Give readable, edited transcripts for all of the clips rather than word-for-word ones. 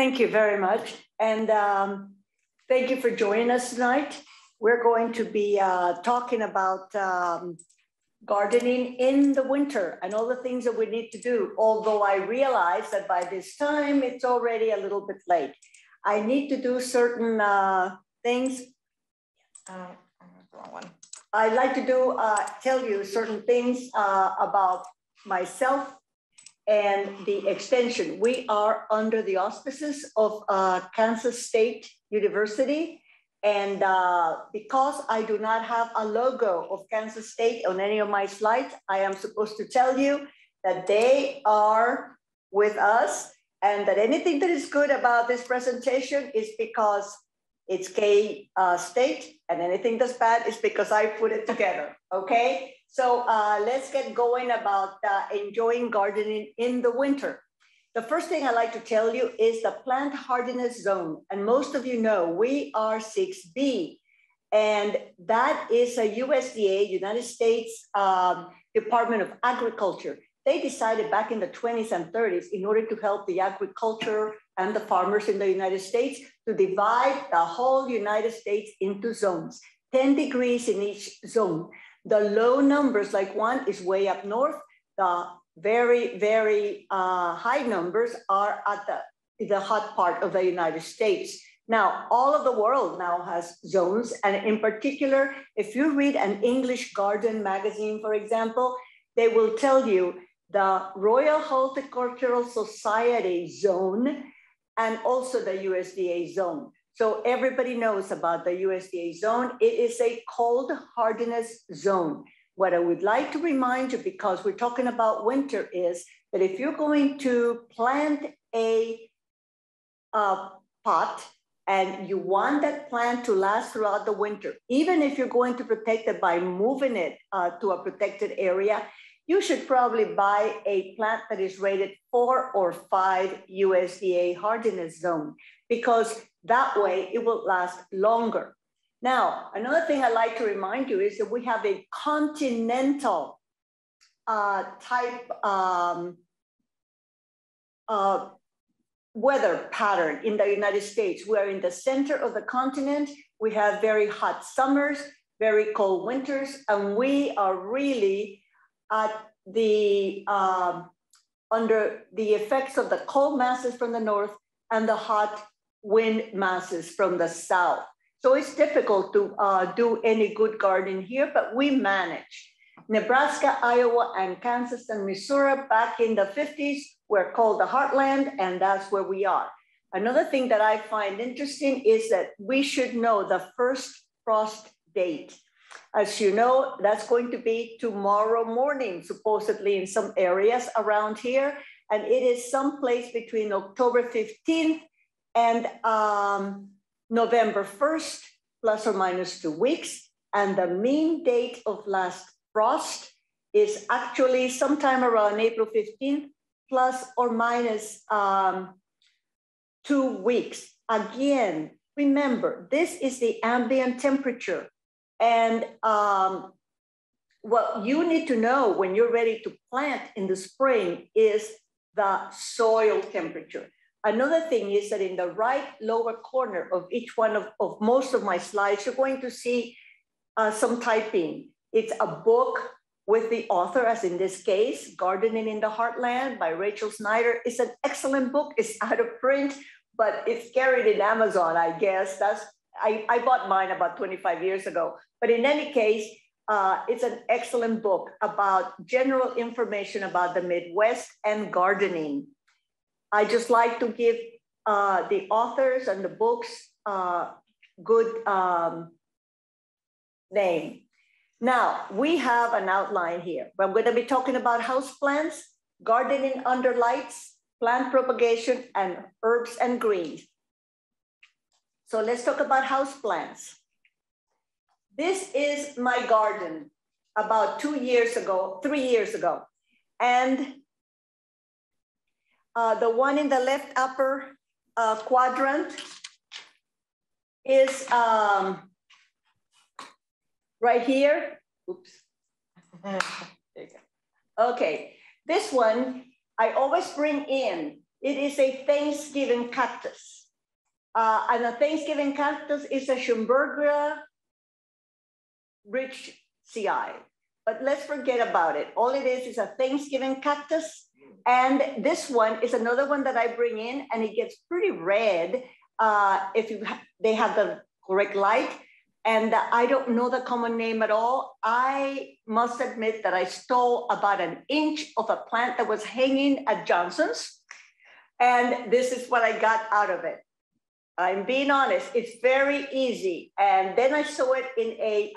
Thank you very much. And thank you for joining us tonight. We're going to be talking about gardening in the winter and all the things that we need to do. Although I realize that by this time, it's already a little bit late. I need to do certain things. I'd like to tell you certain things about myself and the extension. We are under the auspices of Kansas State University. And because I do not have a logo of Kansas State on any of my slides, I am supposed to tell you that they are with us and that anything that is good about this presentation is because it's K-State, and anything that's bad is because I put it together, okay? So let's get going about enjoying gardening in the winter. The first thing I'd like to tell you is the plant hardiness zone. And most of you know we are 6B. And that is a USDA, United States Department of Agriculture. They decided back in the 20s and 30s in order to help the agriculture and the farmers in the United States to divide the whole United States into zones, 10 degrees in each zone. The low numbers, like one is way up north. The very, very high numbers are at the hot part of the United States. Now, all of the world now has zones. And in particular, if you read an English garden magazine, for example, they will tell you the Royal Horticultural Society zone and also the USDA zone. So everybody knows about the USDA zone. It is a cold hardiness zone. What I would like to remind you, because we're talking about winter, is that if you're going to plant a pot and you want that plant to last throughout the winter, even if you're going to protect it by moving it to a protected area, you should probably buy a plant that is rated 4 or 5 USDA hardiness zone, because that way it will last longer. Now, another thing I'd like to remind you is that we have a continental type weather pattern in the United States. We are in the center of the continent. We have very hot summers, very cold winters, and we are really at the under the effects of the cold masses from the north and the hot wind masses from the south. So it's difficult to do any good gardening here, but we manage. Nebraska, Iowa, and Kansas and Missouri back in the 50s were called the heartland, and that's where we are. Another thing that I find interesting is that we should know the first frost date. As you know, that's going to be tomorrow morning, supposedly in some areas around here. And it is someplace between October 15th and November 1st, plus or minus 2 weeks. And the mean date of last frost is actually sometime around April 15th, plus or minus 2 weeks. Again, remember, this is the ambient temperature. And what you need to know when you're ready to plant in the spring is the soil temperature. Another thing is that in the right lower corner of each one of most of my slides, you're going to see some typing. It's a book with the author, as in this case, Gardening in the Heartland by Rachel Snyder. It's an excellent book. It's out of print, but it's carried in Amazon, I guess. I bought mine about 25 years ago. But in any case, it's an excellent book about general information about the Midwest and gardening. I just like to give the authors and the books good name. Now, we have an outline here. I'm going to be talking about houseplants, gardening under lights, plant propagation, and herbs and greens. So let's talk about houseplants. This is my garden about 3 years ago. And the one in the left upper quadrant is right here. Oops. There you go. Okay, this one I always bring in It is a Thanksgiving cactus. And a Thanksgiving cactus is a Schomburgkia rich CI. But let's forget about it. All it is a Thanksgiving cactus. And this one is another one that I bring in, and it gets pretty red if they have the correct light. And I don't know the common name at all. I must admit that I stole about an inch of a plant that was hanging at Johnson's. And this is what I got out of it. I'm being honest, it's very easy. And then I saw it in a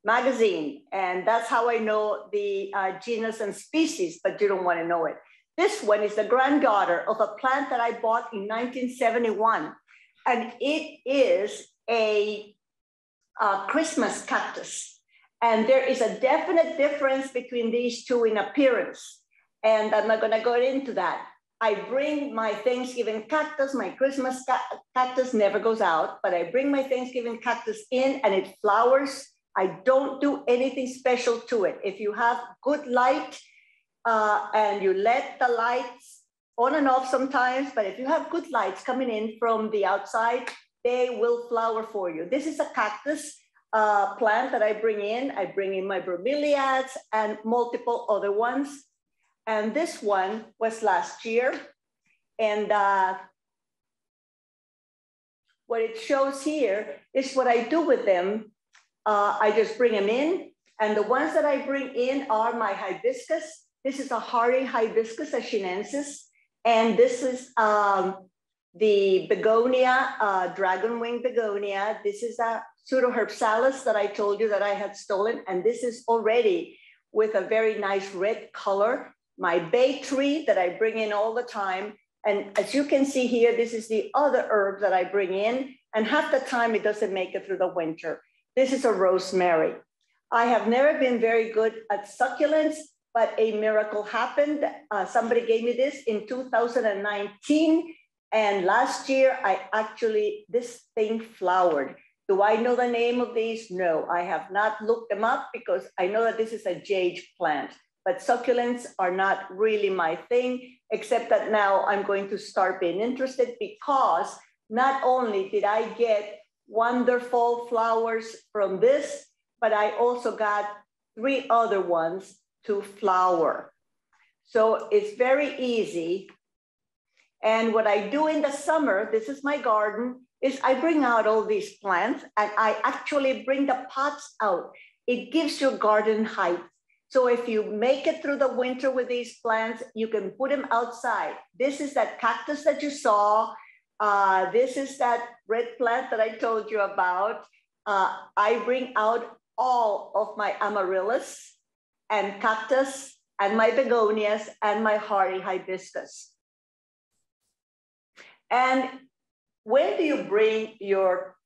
magazine, and that's how I know the genus and species, but you don't want to know it. This one is the granddaughter of a plant that I bought in 1971. And it is a Christmas cactus. And there is a definite difference between these two in appearance. And I'm not gonna go into that. I bring my Thanksgiving cactus, my Christmas cactus never goes out, but I bring my Thanksgiving cactus in and it flowers. I don't do anything special to it. If you have good light and you let the lights on and off sometimes, but if you have good lights coming in from the outside, they will flower for you. This is a cactus plant that I bring in. I bring in my bromeliads and multiple other ones. And this one was last year. And what it shows here is what I do with them. I just bring them in. And the ones that I bring in are my hibiscus. This is a hardy hibiscus achinensis. And this is the begonia, dragon wing begonia. This is a pseudoherpsalis that I told you that I had stolen. And this is already with a very nice red color. My bay tree that I bring in all the time. And as you can see here, this is the other herb that I bring in. And half the time it doesn't make it through the winter. This is a rosemary. I have never been very good at succulents, but a miracle happened. Somebody gave me this in 2019. And last year, this thing flowered. Do I know the name of these? No, I have not looked them up because I know that this is a jade plant. But succulents are not really my thing, except that now I'm going to start being interested because not only did I get wonderful flowers from this, but I also got 3 other ones to flower. So it's very easy. And what I do in the summer, this is my garden, is I bring out all these plants and I actually bring the pots out. It gives your garden height. So if you make it through the winter with these plants, you can put them outside. This is that cactus that you saw. This is that red plant that I told you about. I bring out all of my amaryllis and cactus and my begonias and my hardy hibiscus. And when do you bring your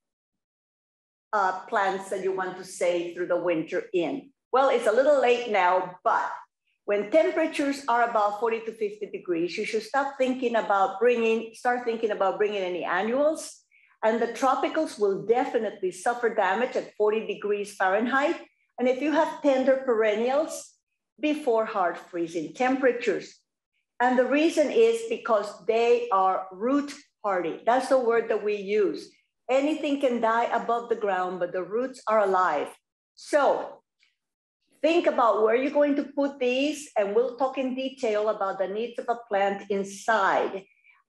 plants that you want to save through the winter in? Well, it's a little late now, but when temperatures are about 40 to 50 degrees, you should start thinking about bringing any annuals. And the tropicals will definitely suffer damage at 40 degrees Fahrenheit. And if you have tender perennials, before hard freezing temperatures. And the reason is because they are root hardy. That's the word that we use. Anything can die above the ground, but the roots are alive. So think about where you're going to put these, and we'll talk in detail about the needs of a plant inside.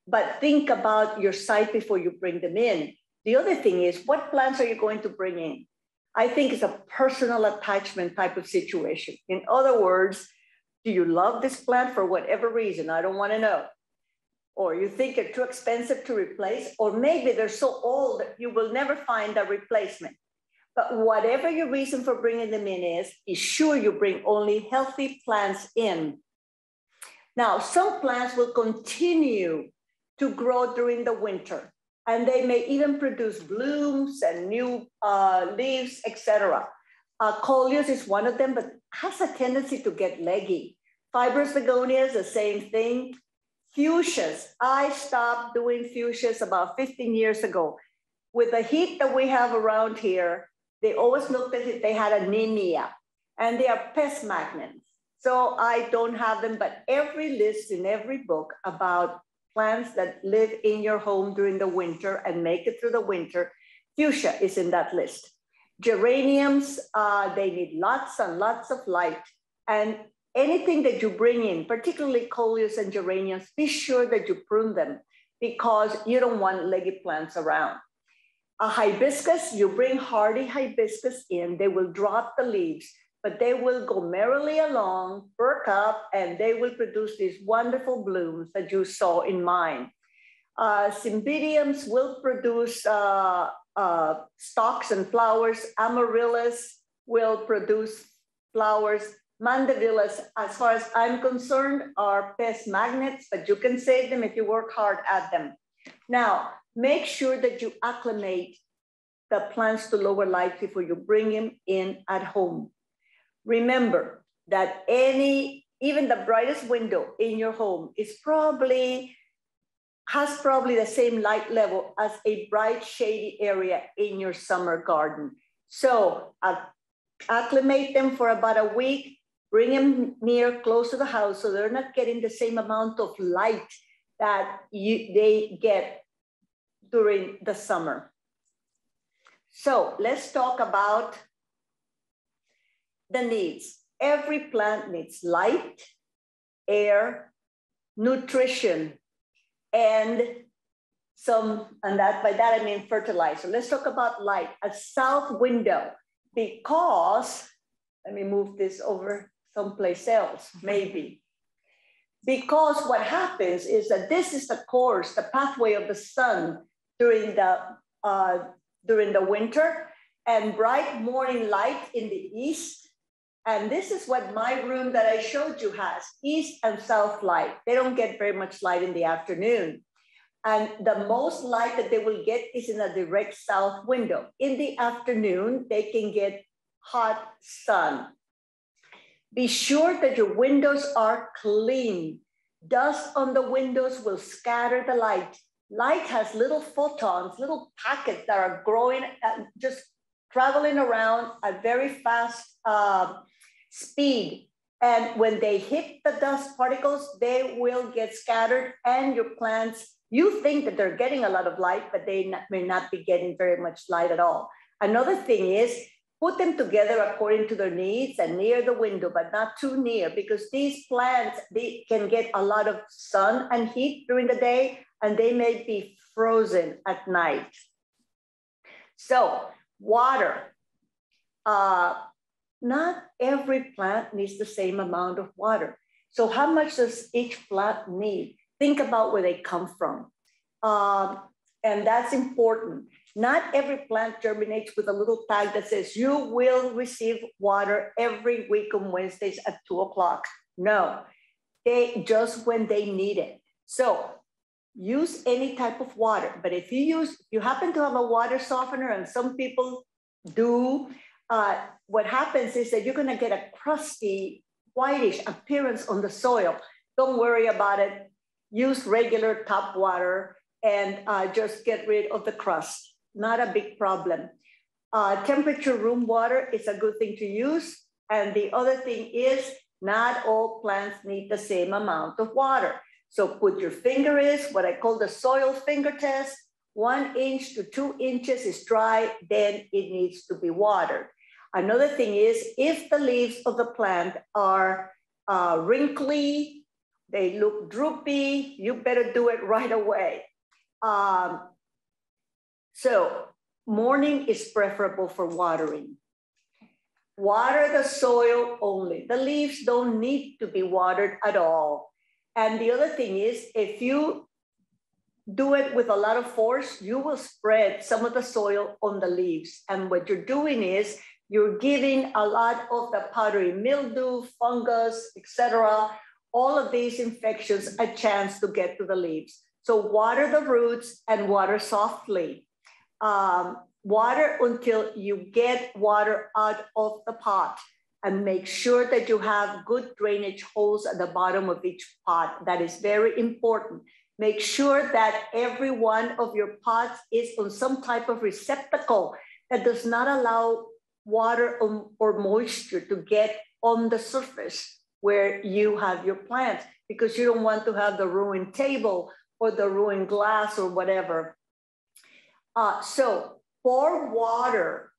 But think about your site before you bring them in. The other thing is, what plants are you going to bring in? I think it's a personal attachment type of situation. In other words, do you love this plant for whatever reason? I don't want to know. Or you think they're too expensive to replace, or maybe they're so old that you will never find a replacement. But whatever your reason for bringing them in is, be sure you bring only healthy plants in. Now, some plants will continue to grow during the winter, and they may even produce blooms and new leaves, etc. Coleus is one of them, but has a tendency to get leggy. Fibrous begonias, the same thing. Fuchsias, I stopped doing fuchsias about 15 years ago. With the heat that we have around here, they always looked as if they had anemia, and they are pest magnets. So I don't have them, but every list in every book about plants that live in your home during the winter and make it through the winter, fuchsia is in that list. Geraniums, they need lots and lots of light. And anything that you bring in, particularly coleus and geraniums, be sure that you prune them because you don't want leggy plants around. A hibiscus, you bring hardy hibiscus in, they will drop the leaves, but they will go merrily along, perk up, and they will produce these wonderful blooms that you saw in mine. Cymbidiums will produce stalks and flowers. Amaryllis will produce flowers. Mandavillas, as far as I'm concerned, are pest magnets, but you can save them if you work hard at them. Now, make sure that you acclimate the plants to lower light before you bring them in at home. Remember that even the brightest window in your home has probably the same light level as a bright shady area in your summer garden. So acclimate them for about a week, bring them close to the house so they're not getting the same amount of light that they get during the summer. So let's talk about the needs. Every plant needs light, air, nutrition, and by that I mean fertilizer. Let's talk about light. A south window, because, let me move this over someplace else, maybe. Because what happens is that this is the course, the pathway of the sun during the winter, and bright morning light in the east. And this is what my room that I showed you has, east and south light. They don't get very much light in the afternoon. And the most light that they will get is in a direct south window. In the afternoon, they can get hot sun. Be sure that your windows are clean. Dust on the windows will scatter the light. Light has little photons, little packets that are growing, just traveling around at very fast speed. And when they hit the dust particles, they will get scattered, and your plants, you think that they're getting a lot of light, but they may not be getting very much light at all. Another thing is, put them together according to their needs and near the window, but not too near, because these plants, they can get a lot of sun and heat during the day, and they may be frozen at night. So water. Not every plant needs the same amount of water. So how much does each plant need? Think about where they come from. And that's important. Not every plant germinates with a little tag that says, you will receive water every week on Wednesdays at 2 o'clock. No, they just when they need it. So use any type of water. But if you happen to have a water softener, and some people do, what happens is that you're gonna get a crusty, whitish appearance on the soil. Don't worry about it. Use regular tap water and just get rid of the crust. Not a big problem. Temperature room water is a good thing to use. And the other thing is, not all plants need the same amount of water. So put your finger is what I call the soil finger test. 1 inch to 2 inches is dry, then it needs to be watered. Another thing is, if the leaves of the plant are wrinkly, they look droopy, you better do it right away. So morning is preferable for watering. Water the soil only. The leaves don't need to be watered at all. And the other thing is, if you do it with a lot of force, you will spread some of the soil on the leaves. And what you're doing is, you're giving a lot of the powdery mildew, fungus, etc., all of these infections a chance to get to the leaves. So water the roots and water softly. Water until you get water out of the pot, and make sure that you have good drainage holes at the bottom of each pot. That is very important. Make sure that every one of your pots is on some type of receptacle that does not allow water or moisture to get on the surface where you have your plants, because you don't want to have the ruined table or the ruined glass or whatever. So pour water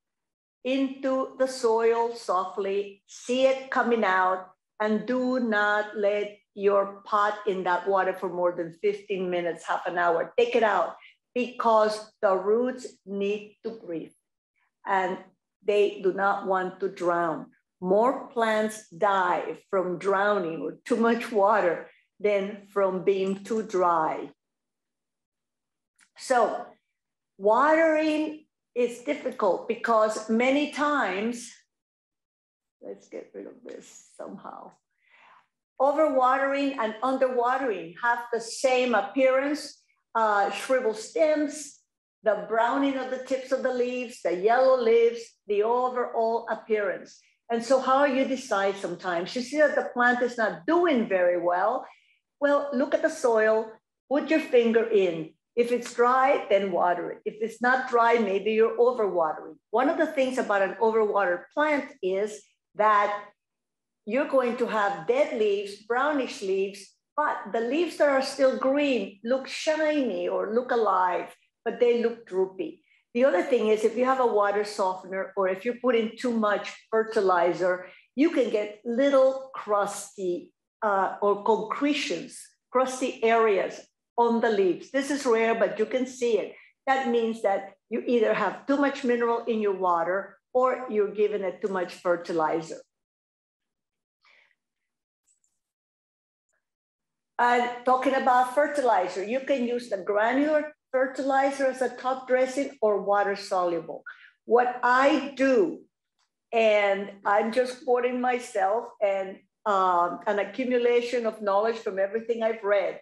into the soil softly, see it coming out, and do not let your pot in that water for more than 15 minutes, half an hour. Take it out because the roots need to breathe and they do not want to drown. More plants die from drowning or too much water than from being too dry. So watering is difficult because many times, let's get rid of this somehow. Overwatering and underwatering have the same appearance, shriveled stems, the browning of the tips of the leaves, the yellow leaves, the overall appearance. And so how you decide sometimes, you see that the plant is not doing very well. Well, look at the soil, put your finger in. If it's dry, then water it. If it's not dry, maybe you're overwatering. One of the things about an overwatered plant is that you're going to have dead leaves, brownish leaves, but the leaves that are still green look shiny or look alive, but they look droopy. The other thing is if you have a water softener or if you put in too much fertilizer, you can get little crusty or concretions, crusty areas on the leaves. This is rare, but you can see it. That means that you either have too much mineral in your water or you're giving it too much fertilizer. And talking about fertilizer, you can use the granular fertilizer as a top dressing or water soluble. What I do, and I'm just quoting myself and an accumulation of knowledge from everything I've read.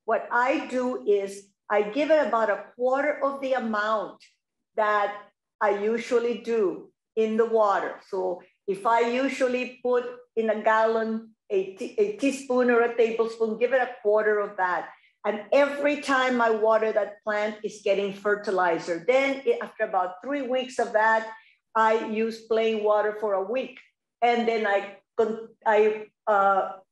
What I do is I give it about a quarter of the amount that I usually do in the water. So if I usually put in a gallon a teaspoon or a tablespoon, give it a quarter of that. And every time I water that plant is getting fertilizer. Then after about 3 weeks of that, I use plain water for a week. And then I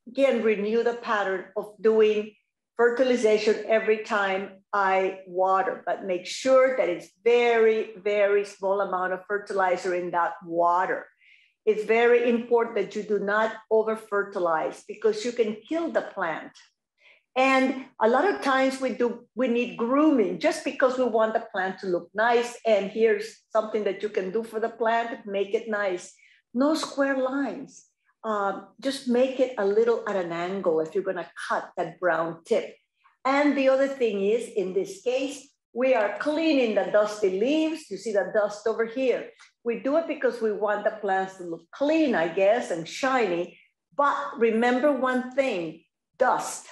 again renew the pattern of doing fertilization every time I water, but make sure that it's very, very small amount of fertilizer in that water. It's very important that you do not over fertilize because you can kill the plant. And a lot of times we need grooming just because we want the plant to look nice. And here's something that you can do for the plant, make it nice. No square lines. Just make it a little at an angle if you're gonna cut that brown tip. And the other thing is, in this case, we are cleaning the dusty leaves. You see the dust over here. We do it because we want the plants to look clean, I guess, and shiny. But remember one thing, dust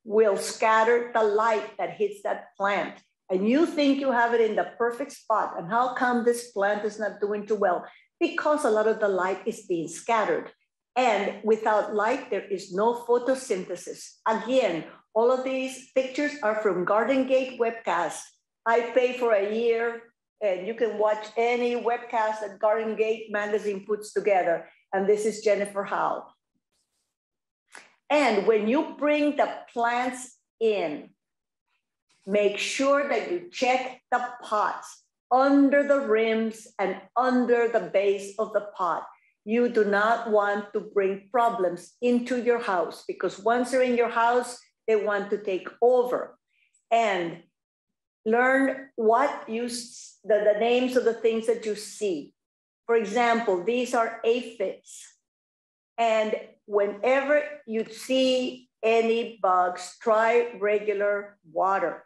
will scatter the light that hits that plant. And you think you have it in the perfect spot. And how come this plant is not doing too well? Because a lot of the light is being scattered. And without light, there is no photosynthesis. Again, all of these pictures are from Garden Gate webcast. I pay for a year and you can watch any webcast that Garden Gate magazine puts together. And this is Jennifer Howe. And when you bring the plants in, make sure that you check the pots under the rims and under the base of the pot. You do not want to bring problems into your house because once they're in your house, they want to take over. And learn what the names of the things that you see. For example, these are aphids. And whenever you see any bugs, try regular water.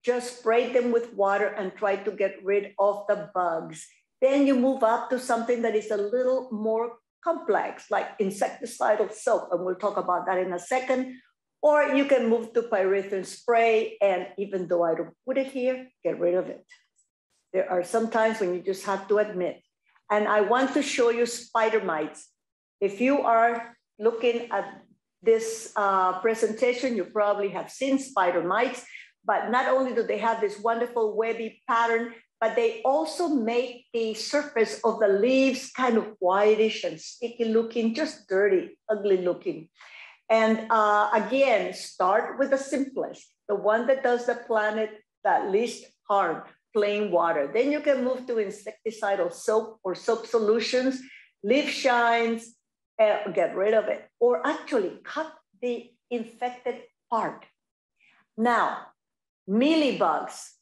Just spray them with water and try to get rid of the bugs. Then you move up to something that is a little more complex, like insecticidal soap, and we'll talk about that in a second. Or you can move to pyrethrin spray, and even though I don't put it here, get rid of it. There are some times when you just have to admit. And I want to show you spider mites. If you are looking at this presentation, you probably have seen spider mites, but not only do they have this wonderful webby pattern, but they also make the surface of the leaves kind of whitish and sticky looking, just dirty, ugly looking. And again, start with the simplest, the one that does the planet that least harm, plain water. Then you can move to insecticidal soap or soap solutions, leaf shines, get rid of it, or actually cut the infected part. Now, mealy bugs.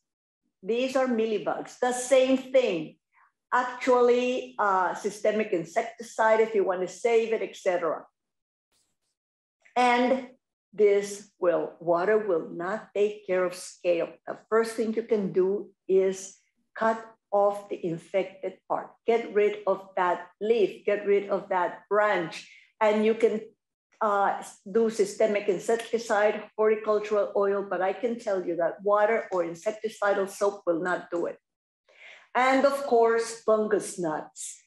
These are mealy bugs, the same thing. Actually, systemic insecticide if you want to save it, etc. And this water will not take care of scale. The first thing you can do is cut off the infected part. Get rid of that leaf, get rid of that branch, and you can do systemic insecticide, horticultural oil, but I can tell you that water or insecticidal soap will not do it. And of course, fungus gnats.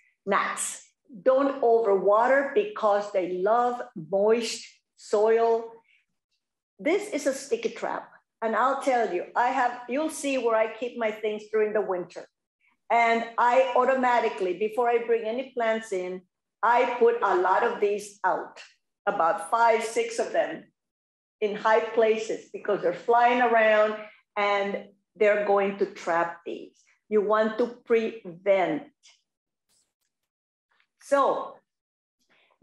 Don't overwater because they love moist soil. This is a sticky trap. And I'll tell you, you'll see where I keep my things during the winter. And I automatically, before I bring any plants in, I put a lot of these out, about 5, 6 of them in high places because they're flying around and they're going to trap these. You want to prevent. So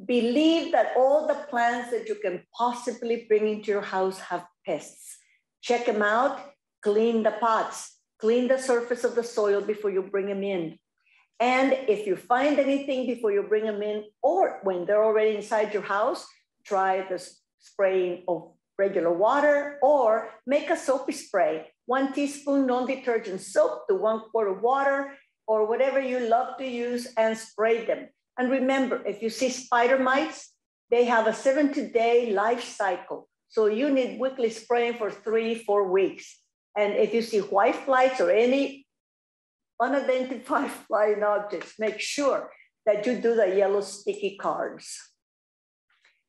believe that all the plants that you can possibly bring into your house have pests. Check them out, clean the pots, clean the surface of the soil before you bring them in. And if you find anything before you bring them in, or when they're already inside your house, try the spraying of regular water or make a soapy spray. 1 teaspoon non-detergent soap to 1 quart of water or whatever you love to use and spray them. And remember, if you see spider mites, they have a 70-day life cycle. So you need weekly spraying for 3-4 weeks. And if you see white flies or any unidentified flying objects, make sure that you do the yellow sticky cards.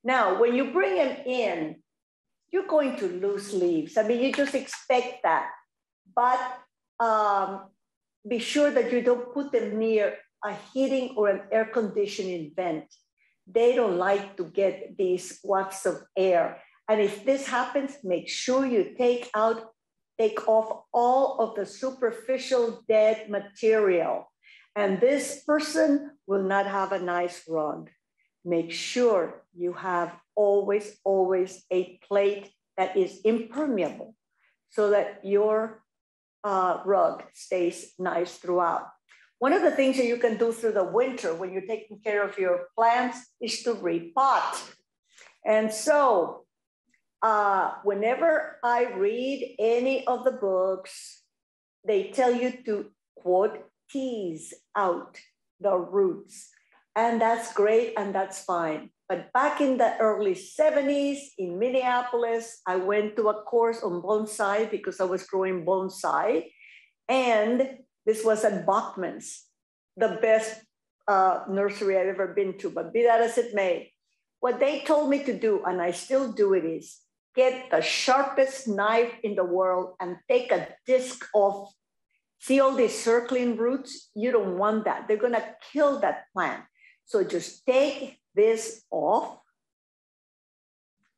Now, when you bring them in, you're going to lose leaves. I mean, you just expect that. But be sure that you don't put them near a heating or an air conditioning vent. They don't like to get these wafts of air. And if this happens, make sure you take off all of the superficial dead material. And this person will not have a nice rug. Make sure you have always a plate that is impermeable so that your rug stays nice throughout. One of the things that you can do through the winter when you're taking care of your plants is to repot. And so whenever I read any of the books, they tell you to, quote, tease out the roots. And that's great and that's fine. But back in the early 70s in Minneapolis, I went to a course on bonsai because I was growing bonsai. And this was at Bachman's, the best nursery I've ever been to, but be that as it may. What they told me to do, and I still do it, is get the sharpest knife in the world and take a disc off. See all these circling roots? You don't want that. They're gonna kill that plant. So just take this off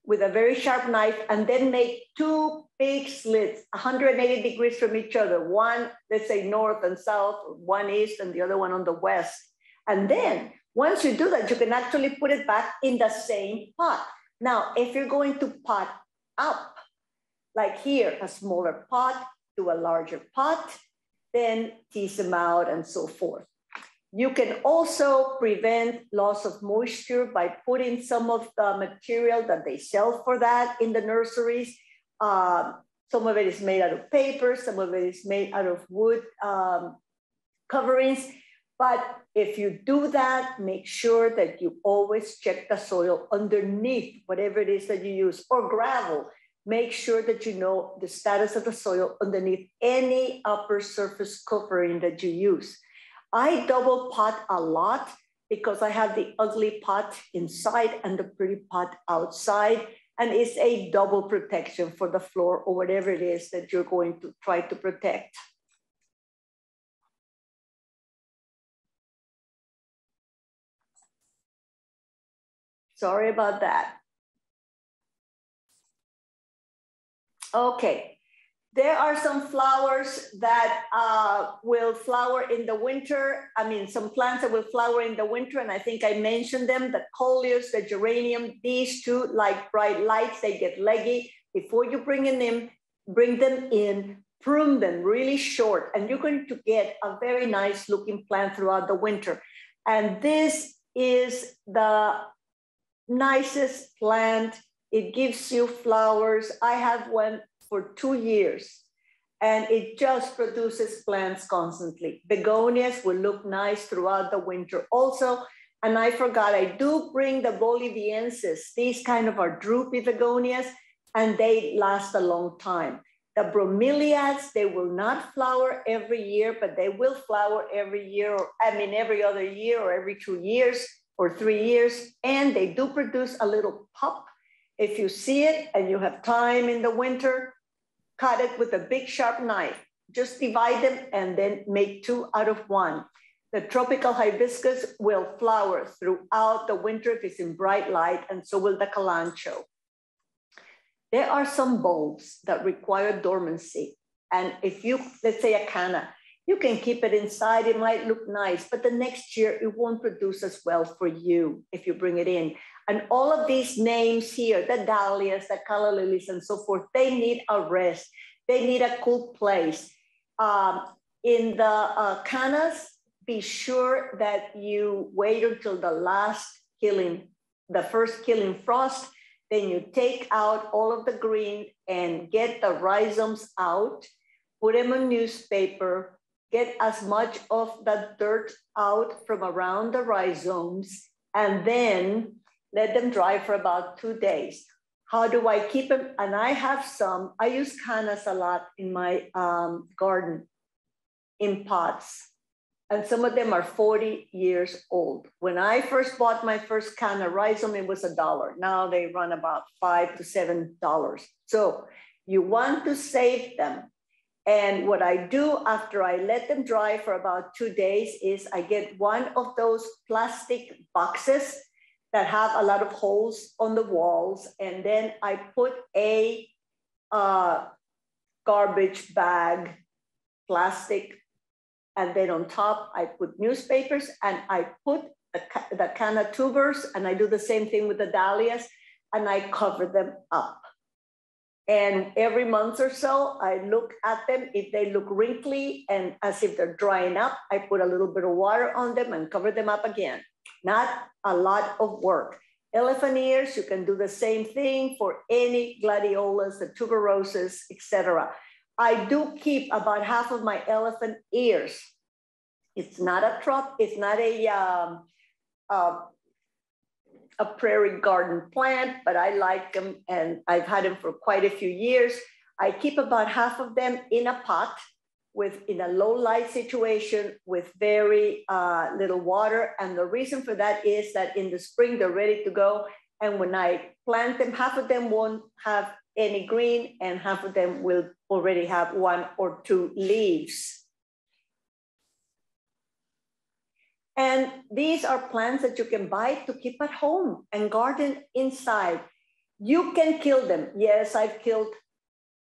with a very sharp knife and then make 2 big slits, 180 degrees from each other. One, let's say north and south, one east and the other one on the west. And then once you do that, you can actually put it back in the same pot. Now, if you're going to pot up, like here, a smaller pot to a larger pot, then tease them out and so forth. You can also prevent loss of moisture by putting some of the material that they sell for that in the nurseries. Some of it is made out of paper, some of it is made out of wood coverings. But if you do that, make sure that you always check the soil underneath whatever it is that you use, or gravel. Make sure that you know the status of the soil underneath any upper surface covering that you use. I double pot a lot because I have the ugly pot inside and the pretty pot outside. And it's a double protection for the floor or whatever it is that you're going to try to protect. Sorry about that. Okay. There are some flowers that will flower in the winter. I mean, some plants that will flower in the winter, and I think I mentioned them, the coleus, the geranium. These two like bright lights, they get leggy. Before you bring them in, prune them really short, and you're going to get a very nice looking plant throughout the winter. And this is the nicest plant. It gives you flowers. I have one for 2 years, and it just produces plants constantly. Begonias will look nice throughout the winter also. And I forgot, I do bring the bolivienses. These kind of are droopy begonias, and they last a long time. The bromeliads, they will not flower every year, but they will flower every year, or I mean, every other year, or every 2 years or 3 years. And they do produce a little pop. If you see it and you have time in the winter, cut it with a big sharp knife. Just divide them and then make 2 out of 1. The tropical hibiscus will flower throughout the winter if it's in bright light, and so will the calancho. There are some bulbs that require dormancy. And if you, let's say a canna, you can keep it inside, it might look nice, but the next year it won't produce as well for you if you bring it in. And all of these names here, the dahlias, the calla lilies, and so forth, they need a rest. They need a cool place. In the cannas, be sure that you wait until the last killing, the first killing frost. Then you take out all of the green and get the rhizomes out, put them on newspaper, get as much of the dirt out from around the rhizomes, and then let them dry for about 2 days. How do I keep them? And I have some, I use cannas a lot in my garden in pots. And some of them are 40 years old. When I first bought my first canna rhizome, it was $1. Now they run about $5 to $7. So you want to save them. And what I do after I let them dry for about 2 days is I get one of those plastic boxes that have a lot of holes on the walls. And then I put a garbage bag, plastic, and then on top, I put newspapers, and I put the canna tubers, and I do the same thing with the dahlias, and I cover them up. And every month or so, I look at them. If they look wrinkly and as if they're drying up, I put a little bit of water on them and cover them up again. Not a lot of work. Elephant ears, you can do the same thing for any gladiolas, the tuberoses, etc. I do keep about half of my elephant ears. It's not a trop, it's not a prairie garden plant, but I like them, and I've had them for quite a few years. I keep about half of them in a pot in a low light situation with very little water. And the reason for that is that in the spring, they're ready to go. And when I plant them, half of them won't have any green, and half of them will already have 1 or 2 leaves. And these are plants that you can buy to keep at home and garden inside. You can kill them. Yes, I've killed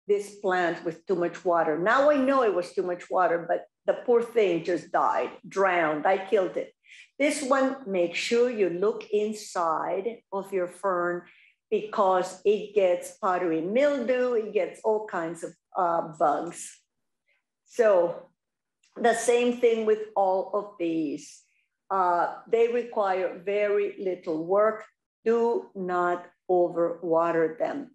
this plant with too much water. Now I know it was too much water, but the poor thing just died, drowned. I killed it. This one, make sure you look inside of your fern, because it gets powdery mildew, it gets all kinds of bugs. So the same thing with all of these. They require very little work. Do not overwater them.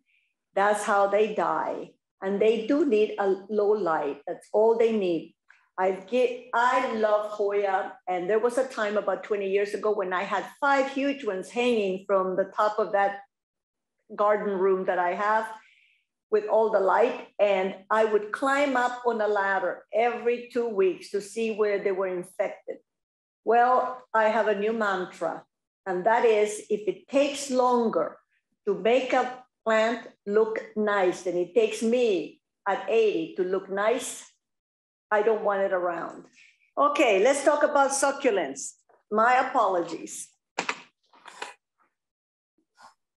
That's how they die. And they do need a low light. That's all they need. I love Hoya. And there was a time about 20 years ago when I had 5 huge ones hanging from the top of that garden room that I have with all the light. And I would climb up on a ladder every 2 weeks to see where they were infected. Well, I have a new mantra, and that is, if it takes longer to make a plant look nice than it takes me at 80 to look nice, I don't want it around. Okay, let's talk about succulents. My apologies.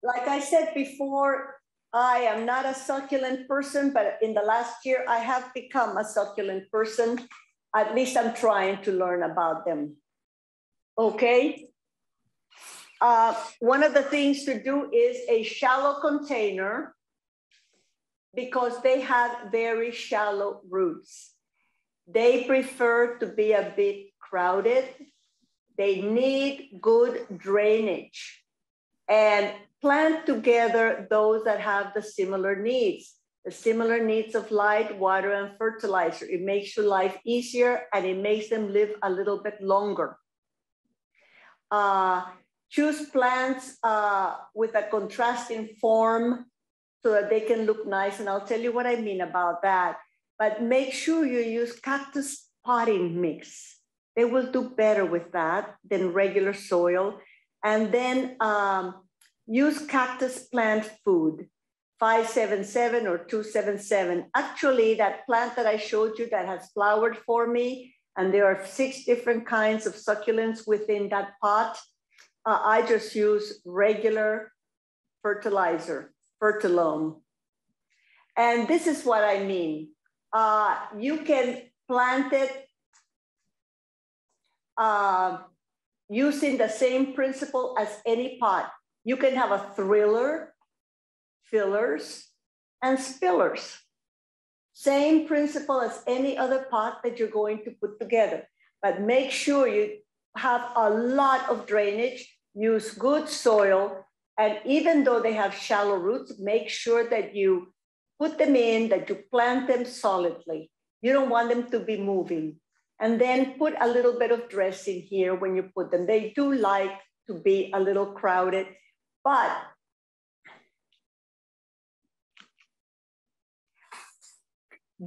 Like I said before, I am not a succulent person, but in the last year, I have become a succulent person. At least I'm trying to learn about them. Okay. One of the things to do is a shallow container because they have very shallow roots. They prefer to be a bit crowded. They need good drainage and plant together those that have the similar needs of light, water, and fertilizer. It makes your life easier and it makes them live a little bit longer. Choose plants with a contrasting form so that they can look nice. And I'll tell you what I mean about that. But make sure you use cactus potting mix. They will do better with that than regular soil. And then use cactus plant food, 577 or 277. Actually, that plant that I showed you that has flowered for me, and there are 6 different kinds of succulents within that pot, I just use regular fertilizer, Fertilome. And this is what I mean. You can plant it using the same principle as any pot. You can have a thriller, fillers, and spillers. Same principle as any other pot that you're going to put together. But make sure you have a lot of drainage, use good soil, and even though they have shallow roots, make sure that you put them in, that you plant them solidly. You don't want them to be moving. And then put a little bit of dressing here when you put them. They do like to be a little crowded, but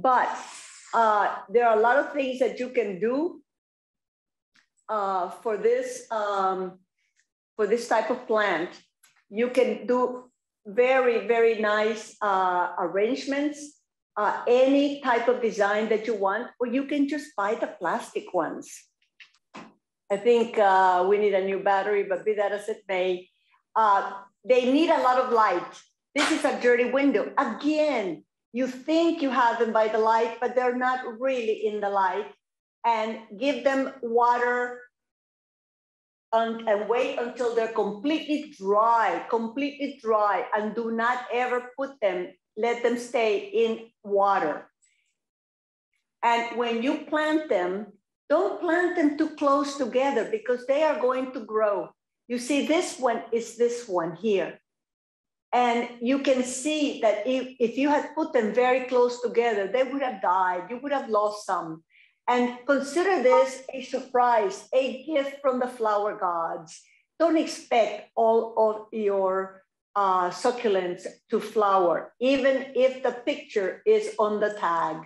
there are a lot of things that you can do for this type of plant. You can do very, very nice arrangements, any type of design that you want, or you can just buy the plastic ones. I think we need a new battery, but be that as it may, they need a lot of light. This is a dirty window. Again, you think you have them by the light, but they're not really in the light. And give them water and wait until they're completely dry, and do not ever let them stay in water. And when you plant them, don't plant them too close together because they are going to grow. You see, this one is this one here. And you can see that if you had put them very close together, they would have died. You would have lost some. And consider this a surprise, a gift from the flower gods. Don't expect all of your succulents to flower, even if the picture is on the tag.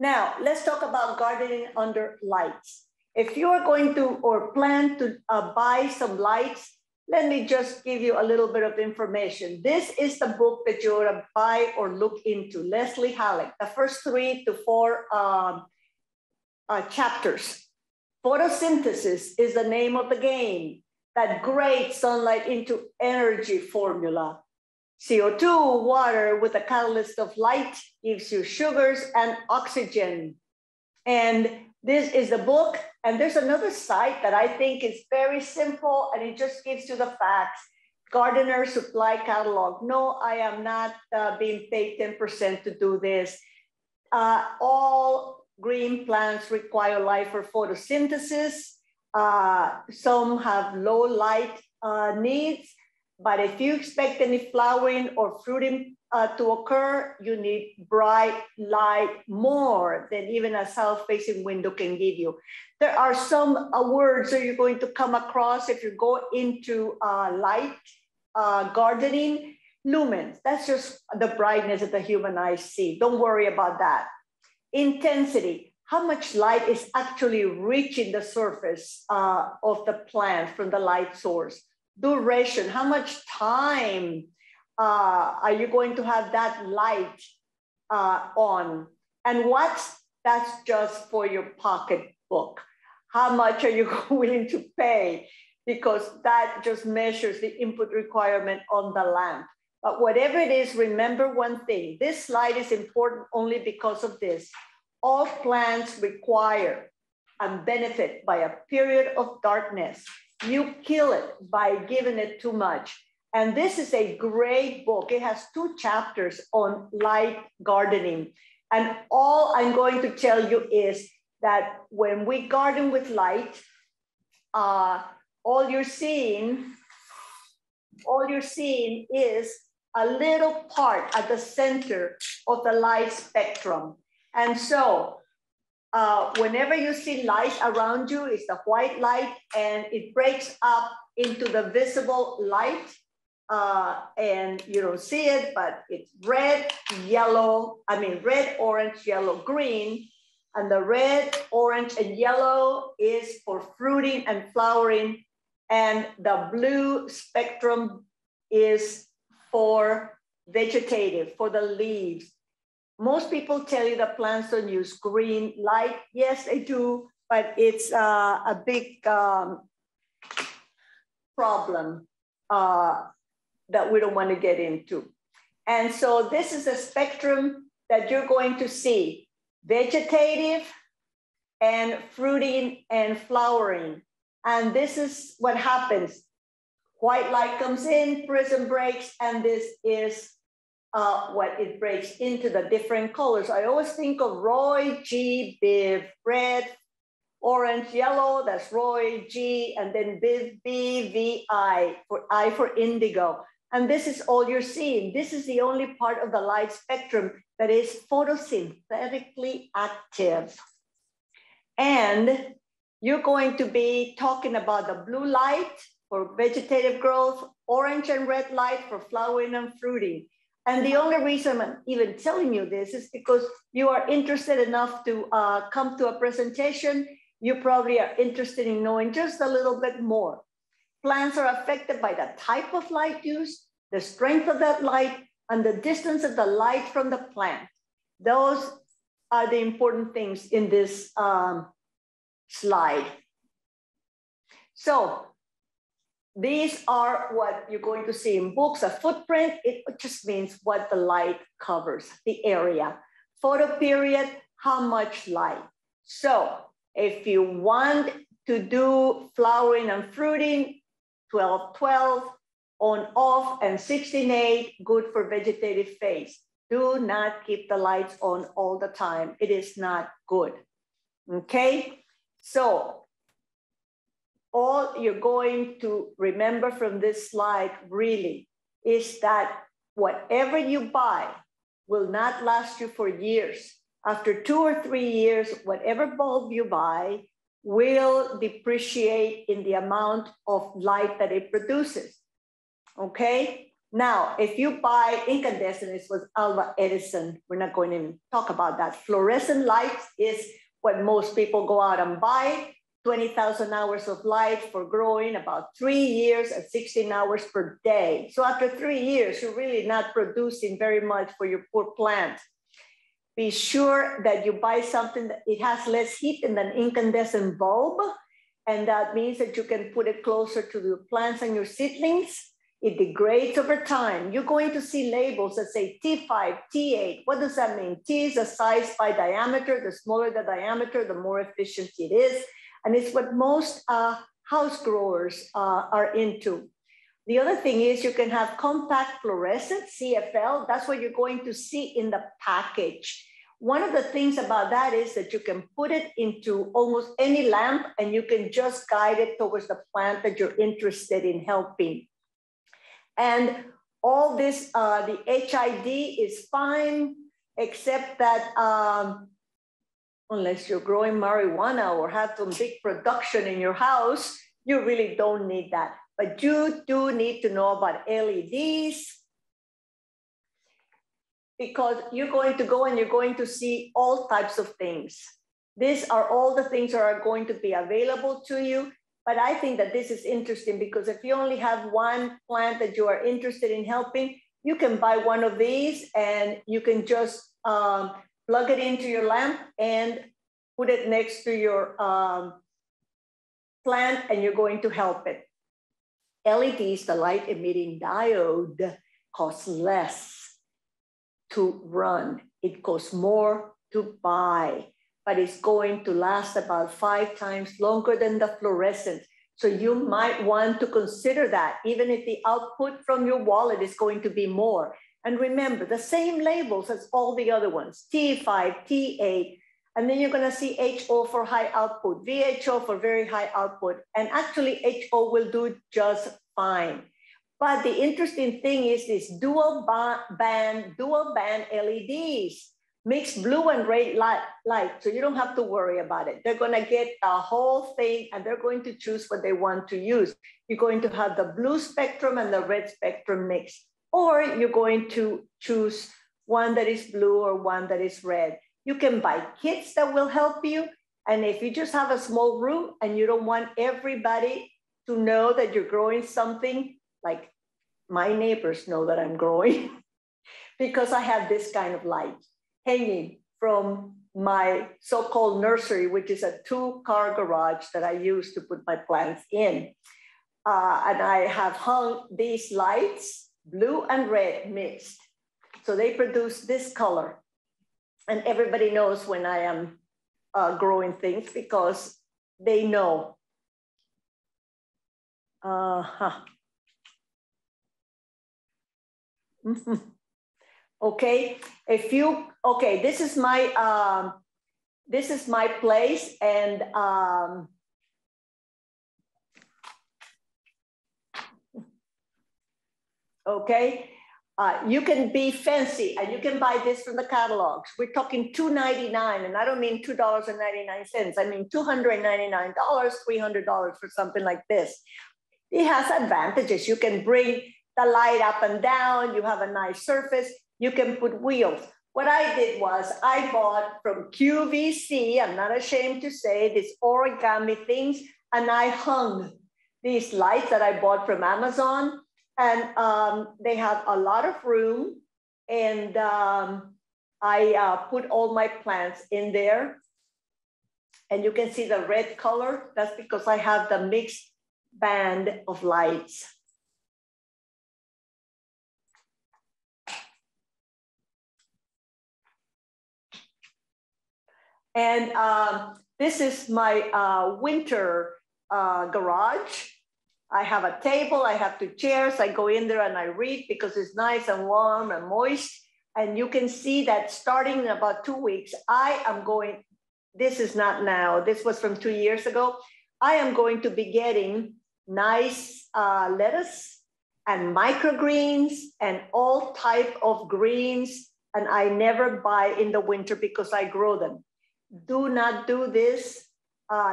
Now, let's talk about gardening under lights. If you're going to or plan to buy some lights, let me just give you a little bit of information. This is the book that you ought to buy or look into, Leslie Halleck, the first 3 to 4 chapters. Photosynthesis is the name of the game. That great sunlight into energy formula. CO2, water with a catalyst of light, gives you sugars and oxygen. And this is the book. And there's another site that I think is very simple and it just gives you the facts. Gardener Supply Catalog. No, I am not being paid 10% to do this. All green plants require light for photosynthesis. Some have low light needs, but if you expect any flowering or fruiting to occur, you need bright light more than even a south-facing window can give you. There are some words that you're going to come across if you go into light gardening. Lumens, that's just the brightness that the human eyes see. Don't worry about that. Intensity, how much light is actually reaching the surface of the plant from the light source. Duration, how much time are you going to have that light on? And that's just for your pocketbook. How much are you willing to pay? Because that just measures the input requirement on the lamp. But whatever it is, remember one thing. This slide is important only because of this. All plants require and benefit by a period of darkness. You kill it by giving it too much. And this is a great book. It has 2 chapters on light gardening. And all I'm going to tell you is that when we garden with light, all you're seeing is a little part at the center of the light spectrum. And so whenever you see light around you, it's the white light, and it breaks up into the visible light. And you don't see it, but it's red, orange, yellow, green. And the red, orange, and yellow is for fruiting and flowering. And the blue spectrum is for vegetative, for the leaves. Most people tell you that plants don't use green light. Yes, they do, but it's a big problem that we don't want to get into. And so this is a spectrum that you're going to see: vegetative and fruiting and flowering. And this is what happens. White light comes in, prism breaks, and this is what it breaks into the different colors. I always think of Roy G. Biv, red, orange, yellow, that's Roy G, and then Biv B, V, I for indigo. And this is all you're seeing. This is the only part of the light spectrum that is photosynthetically active. And you're going to be talking about the blue light for vegetative growth, orange and red light for flowering and fruiting. And the only reason I'm even telling you this is because you are interested enough to come to a presentation. You probably are interested in knowing just a little bit more. Plants are affected by the type of light used, the strength of that light, and the distance of the light from the plant. Those are the important things in this slide. So these are what you're going to see in books. A footprint, it just means what the light covers, the area. Photoperiod, how much light. So if you want to do flowering and fruiting, 12-12, on off, and 16-8, good for vegetative phase. Do not keep the lights on all the time. It is not good, okay? So all you're going to remember from this slide really is that whatever you buy will not last you for years. After 2 or 3 years, whatever bulb you buy will depreciate in the amount of light that it produces, okay? Now, if you buy incandescent, it was Alva Edison. We're not going to talk about that. Fluorescent lights is what most people go out and buy. 20,000 hours of light for growing, about 3 years at 16 hours per day. So after 3 years, you're really not producing very much for your poor plant. Be sure that you buy something that it has less heat than an incandescent bulb. And that means that you can put it closer to the plants and your seedlings. It degrades over time. You're going to see labels that say T5, T8. What does that mean? T is a size by diameter. The smaller the diameter, the more efficient it is. And it's what most house growers are into. The other thing is you can have compact fluorescent CFL. That's what you're going to see in the package. One of the things about that is that you can put it into almost any lamp and you can just guide it towards the plant that you're interested in helping. And all this, the HID is fine, except that unless you're growing marijuana or have some big production in your house, you really don't need that. But you do need to know about LEDs, because you're going to go and you're going to see all types of things. These are all the things that are going to be available to you. But I think that this is interesting because if you only have one plant that you are interested in helping, you can buy one of these and you can just plug it into your lamp and put it next to your plant and you're going to help it. LED is the light emitting diode, costs less to run. It costs more to buy, but it's going to last about 5 times longer than the fluorescent. So you might want to consider that, even if the output from your wallet is going to be more. And remember, the same labels as all the other ones, T5, T8, and then you're gonna see HO for high output, VHO for very high output, and actually HO will do just fine. But the interesting thing is this dual band LEDs. Mix blue and red light, so you don't have to worry about it. They're gonna get the whole thing and they're going to choose what they want to use. You're going to have the blue spectrum and the red spectrum mixed, or you're going to choose one that is blue or one that is red. You can buy kits that will help you. And if you just have a small room and you don't want everybody to know that you're growing something, like my neighbors know that I'm growing because I have this kind of light hanging from my so-called nursery, which is a 2-car garage that I use to put my plants in. And I have hung these lights, blue and red mixed. So they produce this color. And everybody knows when I am growing things because they know. Okay, this is my place, and okay, you can be fancy and you can buy this from the catalogs. We're talking $2.99, and I don't mean $2.99. I mean $299, $300 for something like this. It has advantages. You can bring the light up and down. You have a nice surface. You can put wheels. What I did was I bought from QVC, I'm not ashamed to say, these origami things, and I hung these lights that I bought from Amazon, and they have a lot of room, and I put all my plants in there, and you can see the red color. That's because I have the mixed band of lights. And this is my winter garage. I have a table, I have 2 chairs. I go in there and I read because it's nice and warm and moist. And you can see that starting in about 2 weeks, I am going, this is not now, this was from 2 years ago. I am going to be getting nice lettuce and microgreens and all type of greens. And I never buy in the winter because I grow them. Do not do this.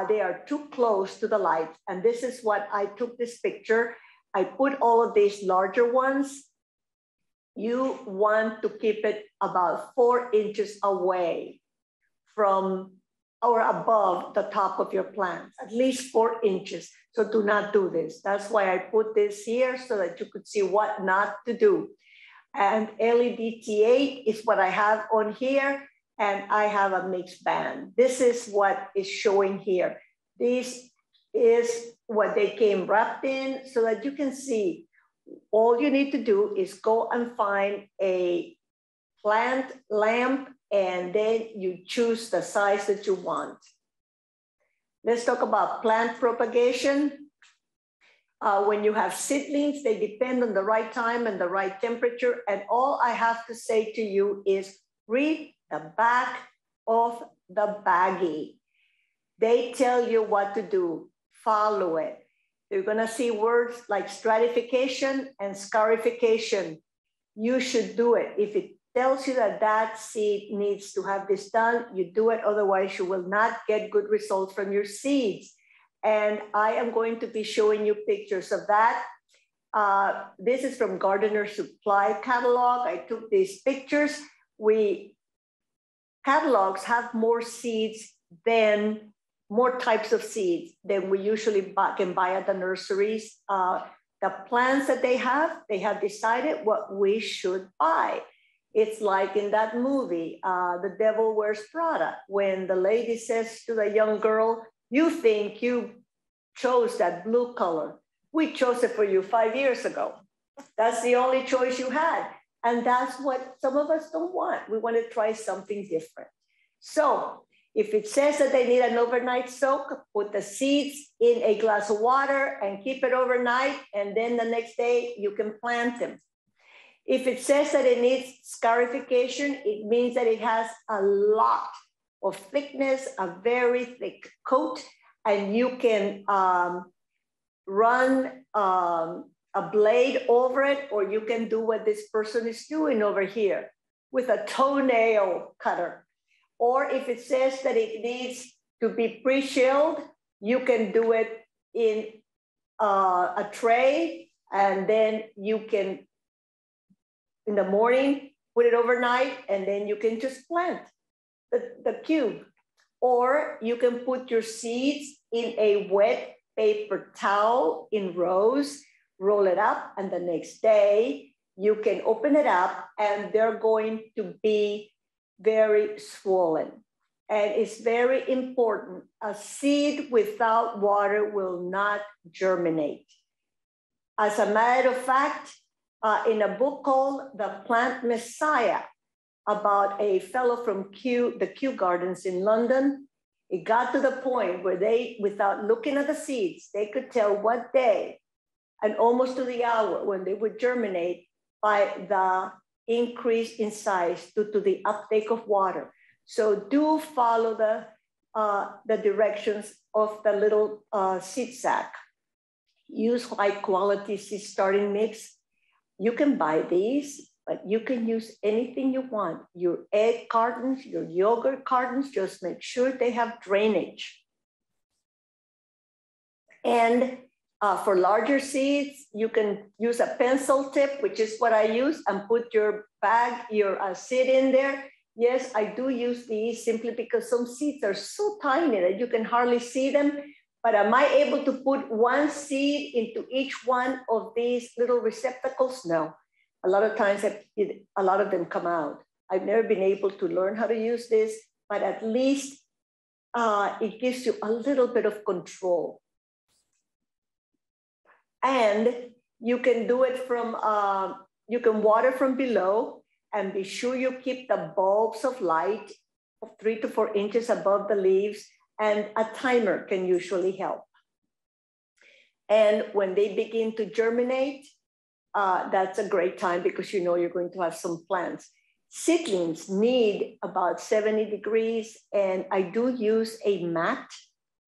They are too close to the light. And this is what I took this picture. I put all of these larger ones. You want to keep it about 4 inches away from or above the top of your plants, at least 4 inches. So do not do this. That's why I put this here so that you could see what not to do. And LED T8 is what I have on here. And I have a mixed band. This is what is showing here. This is what they came wrapped in so that you can see. All you need to do is go and find a plant lamp, and then you choose the size that you want. Let's talk about plant propagation. When you have seedlings, they depend on the right time and the right temperature. And all I have to say to you is read the back of the baggie. They tell you what to do. Follow it. You're gonna see words like stratification and scarification. You should do it. If it tells you that that seed needs to have this done, you do it. Otherwise, you will not get good results from your seeds. And I am going to be showing you pictures of that. This is from Gardener Supply catalog. I took these pictures. Catalogs have more seeds than, more types of seeds than we usually can buy at the nurseries. The plants that they have decided what we should buy. It's like in that movie, The Devil Wears Prada, when the lady says to the young girl, you think you chose that blue color. We chose it for you 5 years ago. That's the only choice you had. And that's what some of us don't want. We want to try something different. So if it says that they need an overnight soak, put the seeds in a glass of water and keep it overnight. And then the next day you can plant them. If it says that it needs scarification, it means that it has a lot of thickness, a very thick coat, and you can run a blade over it, or you can do what this person is doing over here with a toenail cutter. Or if it says that it needs to be pre-chilled, you can do it in a tray, and then you can, in the morning, put it overnight, and then you can just plant the cube. Or you can put your seeds in a wet paper towel in rows, roll it up, and the next day you can open it up and they're going to be very swollen. And it's very important. A seed without water will not germinate. As a matter of fact, in a book called The Plant Messiah, about a fellow from the Kew Gardens in London, it got to the point where they, without looking at the seeds, they could tell what day and almost to the hour when they would germinate by the increase in size due to the uptake of water. So do follow the directions of the little seed sack. Use high quality seed starting mix. You can buy these, but you can use anything you want. Your egg cartons, your yogurt cartons, just make sure they have drainage. And for larger seeds, you can use a pencil tip, which is what I use, and put your bag, your seed in there. Yes, I do use these simply because some seeds are so tiny that you can hardly see them. But am I able to put one seed into each one of these little receptacles? No. A lot of times, a lot of them come out. I've never been able to learn how to use this, but at least it gives you a little bit of control. And you can do it from, you can water from below, and be sure you keep the bulbs of light of 3 to 4 inches above the leaves, and a timer can usually help. And when they begin to germinate, that's a great time because you know you're going to have some plants. Seedlings need about 70 degrees, and I do use a mat,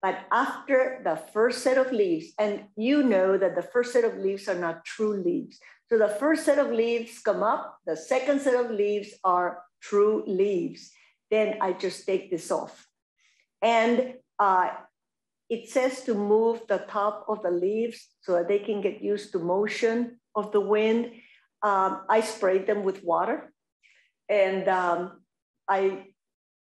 but after the first set of leaves, and you know that the first set of leaves are not true leaves. So the first set of leaves come up, the second set of leaves are true leaves. Then I just take this off. And it says to move the top of the leaves so that they can get used to motion of the wind. I spray them with water, and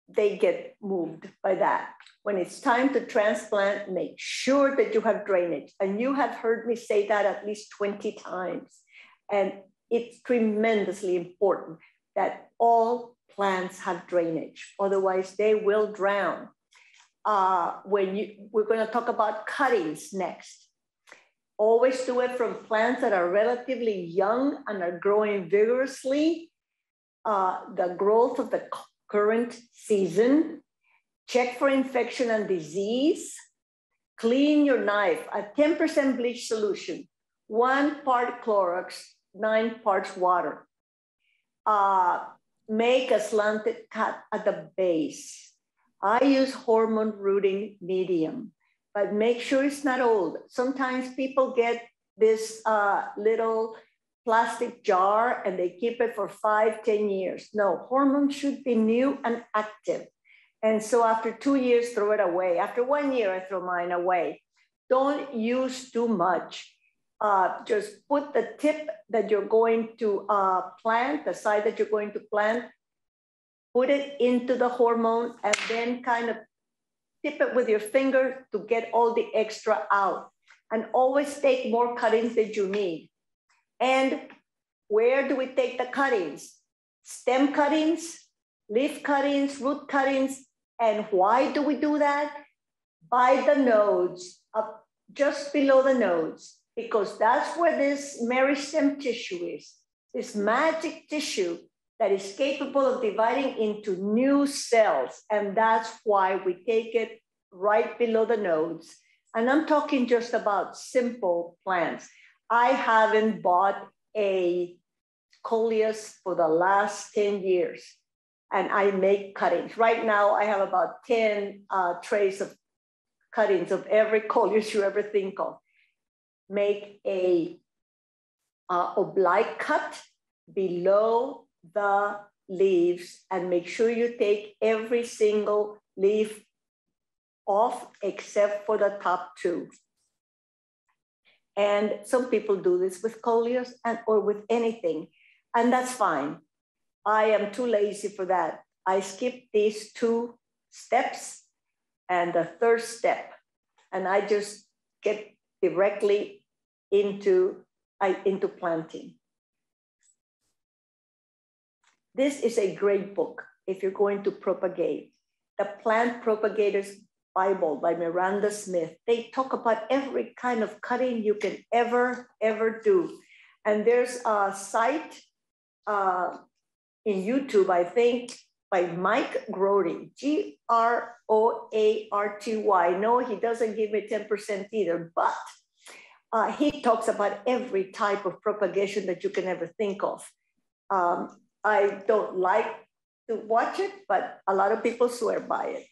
they get moved by that. When it's time to transplant, make sure that you have drainage. And you have heard me say that at least 20 times. And it's tremendously important that all plants have drainage. Otherwise, they will drown. We're going to talk about cuttings next. Always do it from plants that are relatively young and are growing vigorously. The growth of the current season. Check for infection and disease. Clean your knife. A 10% bleach solution, 1 part Clorox, 9 parts water. Make a slanted cut at the base. I use hormone rooting medium, but make sure it's not old. Sometimes people get this little plastic jar and they keep it for 5, 10 years. No, hormone should be new and active. And so after 2 years, throw it away. After 1 year, I throw mine away. Don't use too much. Just put the tip that you're going to plant, the side that you're going to plant, put it into the hormone, and then kind of tip it with your finger to get all the extra out. And always take more cuttings than you need. And where do we take the cuttings? Stem cuttings, leaf cuttings, root cuttings. And why do we do that? By the nodes, up just below the nodes. because that's where this meristem tissue is, this magic tissue that is capable of dividing into new cells. And that's why we take it right below the nodes. And I'm talking just about simple plants. I haven't bought a coleus for the last 10 years, and I make cuttings. Right now, I have about 10 trays of cuttings of every coleus you ever think of. Make a oblique cut below the leaves and make sure you take every single leaf off except for the top two. And some people do this with coleus or with anything, and that's fine. I am too lazy for that. I skip these 2 steps and the 3rd step, and I just get directly into planting. This is a great book if you're going to propagate. The Plant Propagators Bible by Miranda Smith. They talk about every kind of cutting you can ever do. And there's a site in YouTube, I think, by Mike Groarty, Groarty. No, he doesn't give me 10% either, but he talks about every type of propagation that you can ever think of. I don't like to watch it, but a lot of people swear by it.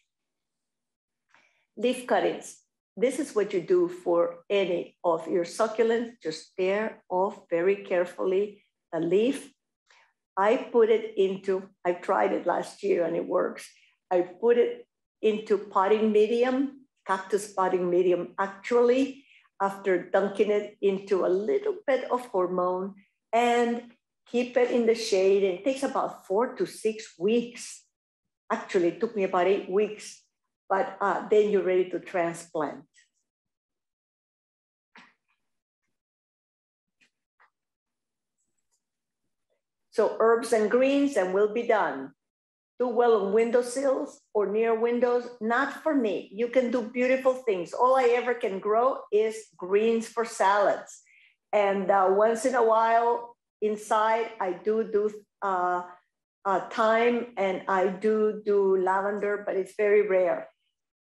Leaf cuttings. This is what you do for any of your succulents. Just tear off very carefully the leaf. I put it into, I tried it last year and it works. I put it into potting medium, cactus potting medium, actually, after dunking it into a little bit of hormone and keep it in the shade. It takes about 4 to 6 weeks. Actually, it took me about 8 weeks, but then you're ready to transplant. So herbs and greens, and we'll be done. Do well on windowsills or near windows, not for me. You can do beautiful things. All I ever can grow is greens for salads. And once in a while inside, I do thyme and I do lavender, but it's very rare.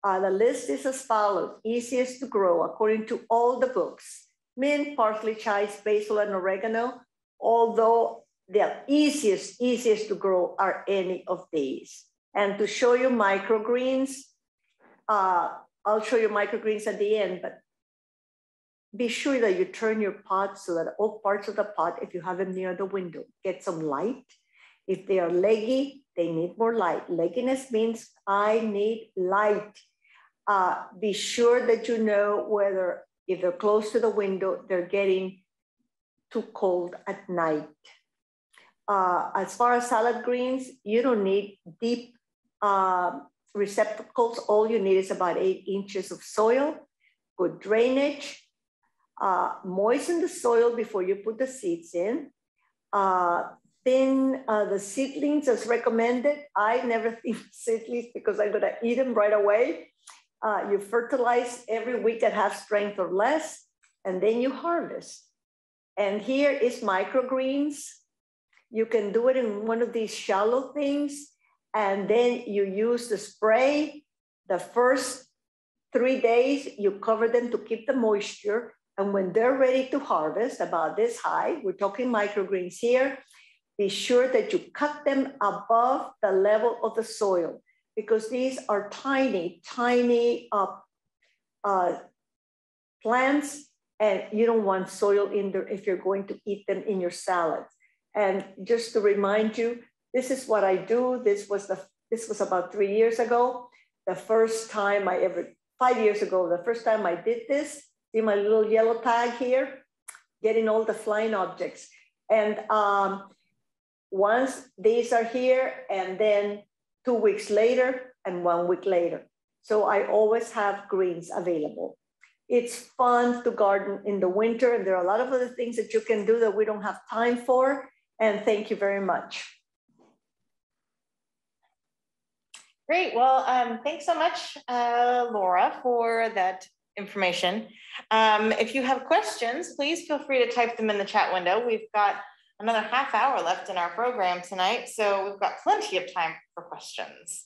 The list is as follows: easiest to grow according to all the books: mint, parsley, chives, basil, and oregano, although the easiest to grow are any of these. And to show you microgreens, I'll show you microgreens at the end, but be sure that you turn your pot so that all parts of the pot, if you have them near the window, get some light. If they are leggy, they need more light. Legginess means I need light. Be sure that you know whether, if they're close to the window, they're getting too cold at night. As far as salad greens, you don't need deep receptacles. All you need is about 8 inches of soil, good drainage. Moisten the soil before you put the seeds in. Thin the seedlings as recommended. I never think seedlings because I'm gonna eat them right away. You fertilize every week at half strength or less, and then you harvest. And here is microgreens. You can do it in one of these shallow things, and then you use the spray. The first 3 days, you cover them to keep the moisture. And when they're ready to harvest, about this high, we're talking microgreens here, be sure that you cut them above the level of the soil, because these are tiny plants, and you don't want soil in there if you're going to eat them in your salads. And just to remind you, this is what I do. This was about 3 years ago. The first time 5 years ago, the first time I did this. See my little yellow tag here, getting all the flying objects. And once these are here, and then 2 weeks later and 1 week later. So I always have greens available. It's fun to garden in the winter, and there are a lot of other things that you can do that we don't have time for. And thank you very much. Great. Well, thanks so much, Laura, for that information. If you have questions, please feel free to type them in the chat window. We've got another half hour left in our program tonight, so we've got plenty of time for questions.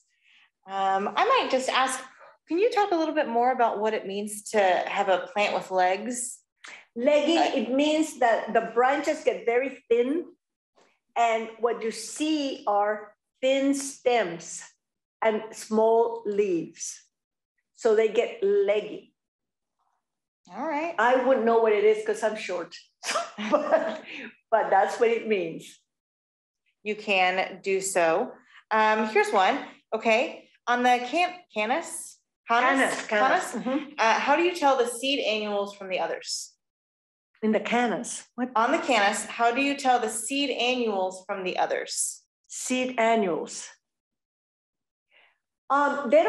I might just ask, can you talk a little bit more about what it means to have a plant with legs? Leggy, it means that the branches get very thin, and what you see are thin stems and small leaves. So they get leggy. All right. I wouldn't know what it is because I'm short, but that's what it means. You can do so. Here's one. Okay. On the Canus. How do you tell the seed annuals from the others? In the Canus. What? On the Canus, how do you tell the seed annuals from the others? Seed annuals. They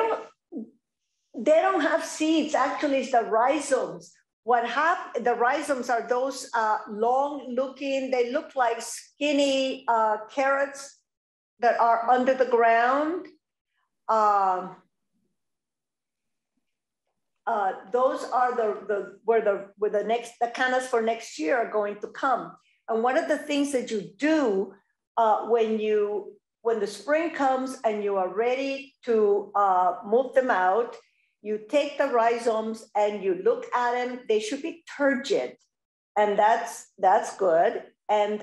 don't have seeds. Actually, it's the rhizomes. The rhizomes are those long-looking. They look like skinny carrots that are under the ground. Those are where the cannas for next year are going to come. And one of the things that you do when the spring comes and you are ready to move them out, you take the rhizomes and you look at them. They should be turgid, and that's good. And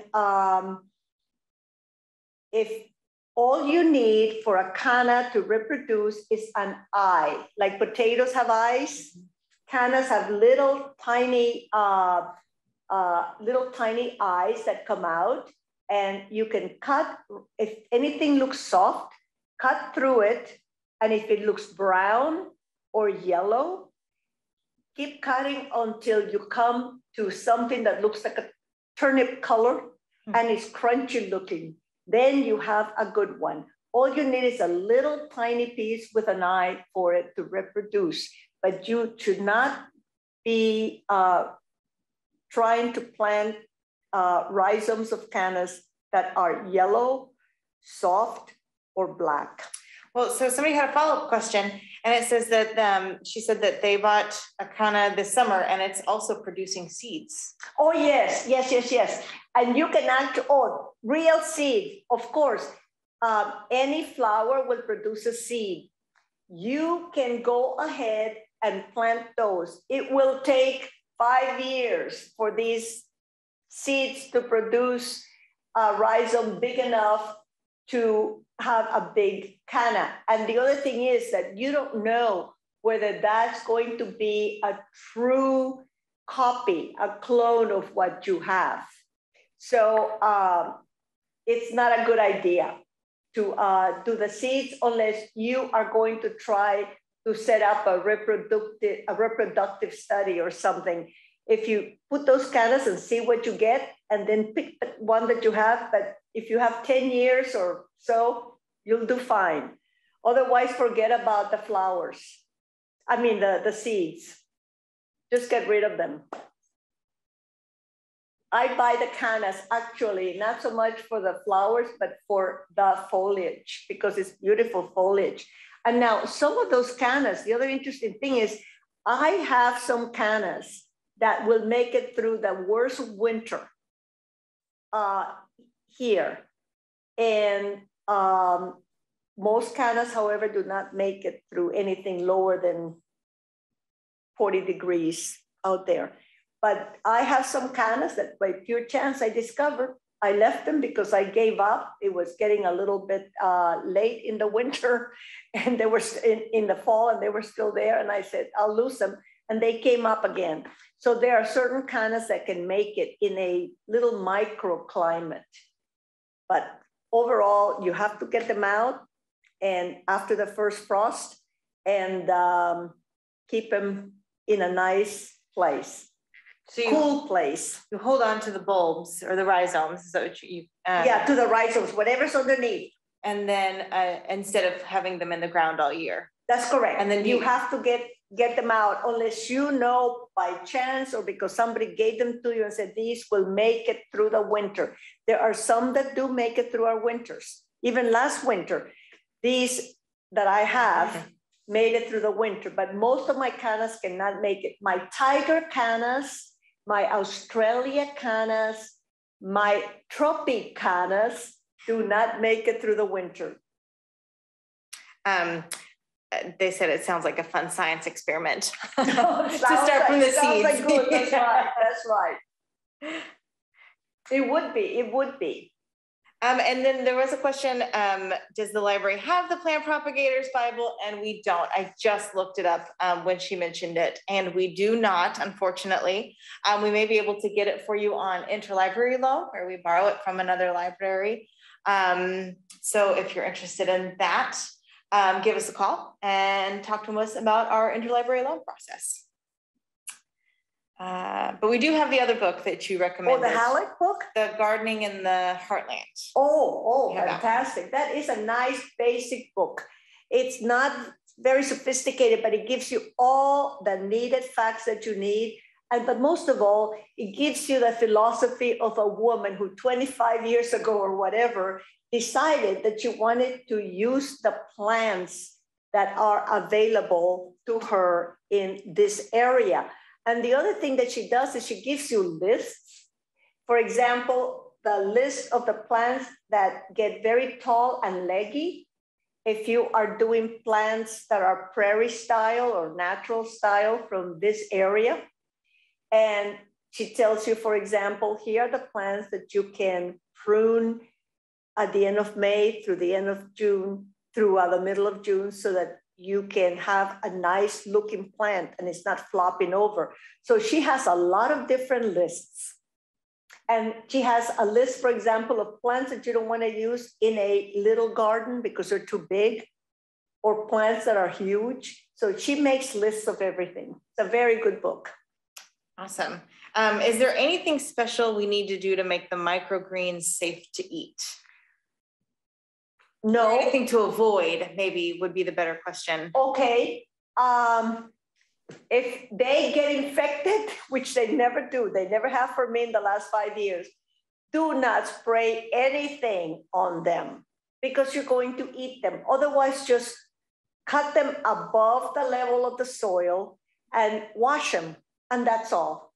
if all you need for a canna to reproduce is an eye, like potatoes have eyes, cannas have little tiny eyes that come out, and you can cut. If anything looks soft, cut through it, and if it looks brown or yellow, keep cutting until you come to something that looks like a turnip color and is crunchy looking. Then you have a good one. All you need is a little tiny piece with an eye for it to reproduce, but you should not be trying to plant rhizomes of cannas that are yellow, soft, or black. Well, so somebody had a follow-up question, and it says that she said that they bought a canna this summer and it's also producing seeds. Oh, yes. And you can real seed, of course. Any flower will produce a seed. You can go ahead and plant those. It will take 5 years for these seeds to produce a rhizome big enough to have a big canna. And the other thing is that you don't know whether that's going to be a true copy, a clone of what you have. So it's not a good idea to do the seeds unless you are going to try to set up a reproductive study or something. If you put those cannas and see what you get, and then pick the one that you have, but if you have 10 years or so, you'll do fine. Otherwise, forget about the flowers. I mean, the seeds. Just get rid of them. I buy the cannas actually, not so much for the flowers, but for the foliage, because it's beautiful foliage. And now some of those cannas, the other interesting thing is I have some cannas that will make it through the worst winter here. And most cannas, however, do not make it through anything lower than 40 degrees out there. But I have some cannas that by pure chance I discovered. I left them because I gave up. It was getting a little bit late in the winter, and they were in the fall, and they were still there. And I said, I'll lose them. And they came up again. So there are certain cannas that can make it in a little microclimate. But overall, you have to get them out and after the first frost and keep them in a nice place. So cool place. You hold on to the bulbs or the rhizomes. Is that what you yeah, to the rhizomes, whatever's underneath. And then instead of having them in the ground all year. That's correct. And then you have to get them out unless you know by chance or because somebody gave them to you and said, these will make it through the winter. There are some that do make it through our winters. Even last winter, these that I have made it through the winter, but most of my cannas cannot make it. My tiger cannas, my Australia cannas, my tropic cannas do not make it through the winter. They said it sounds like a fun science experiment to Sounds start from the seeds. Like good. That's right. That's right. It would be. It would be. And then there was a question, does the library have the Plant Propagators Bible? And we don't. I just looked it up when she mentioned it, and we do not, unfortunately. We may be able to get it for you on interlibrary loan, where we borrow it from another library. So if you're interested in that, give us a call and talk to us about our interlibrary loan process. But we do have the other book that you recommended. Oh, the Halleck book? The Gardening in the Heartland. Oh, fantastic. That is a nice basic book. It's not very sophisticated, but it gives you all the needed facts that you need. But most of all, it gives you the philosophy of a woman who 25 years ago or whatever decided that she wanted to use the plants that are available to her in this area. And the other thing that she does is she gives you lists. For example, the list of the plants that get very tall and leggy. If you are doing plants that are prairie style or natural style from this area. And she tells you, for example, here are the plants that you can prune at the end of May through the end of June, through the middle of June, so that you can have a nice looking plant and it's not flopping over. So she has a lot of different lists. And she has a list, for example, of plants that you don't want to use in a little garden because they're too big, or plants that are huge. So she makes lists of everything. It's a very good book. Awesome. Is there anything special we need to do to make the microgreens safe to eat? No. Or anything to avoid, maybe, would be the better question. Okay. If they get infected, which they never do, they never have for me in the last 5 years, do not spray anything on them because you're going to eat them. Otherwise, just cut them above the level of the soil and wash them, and that's all.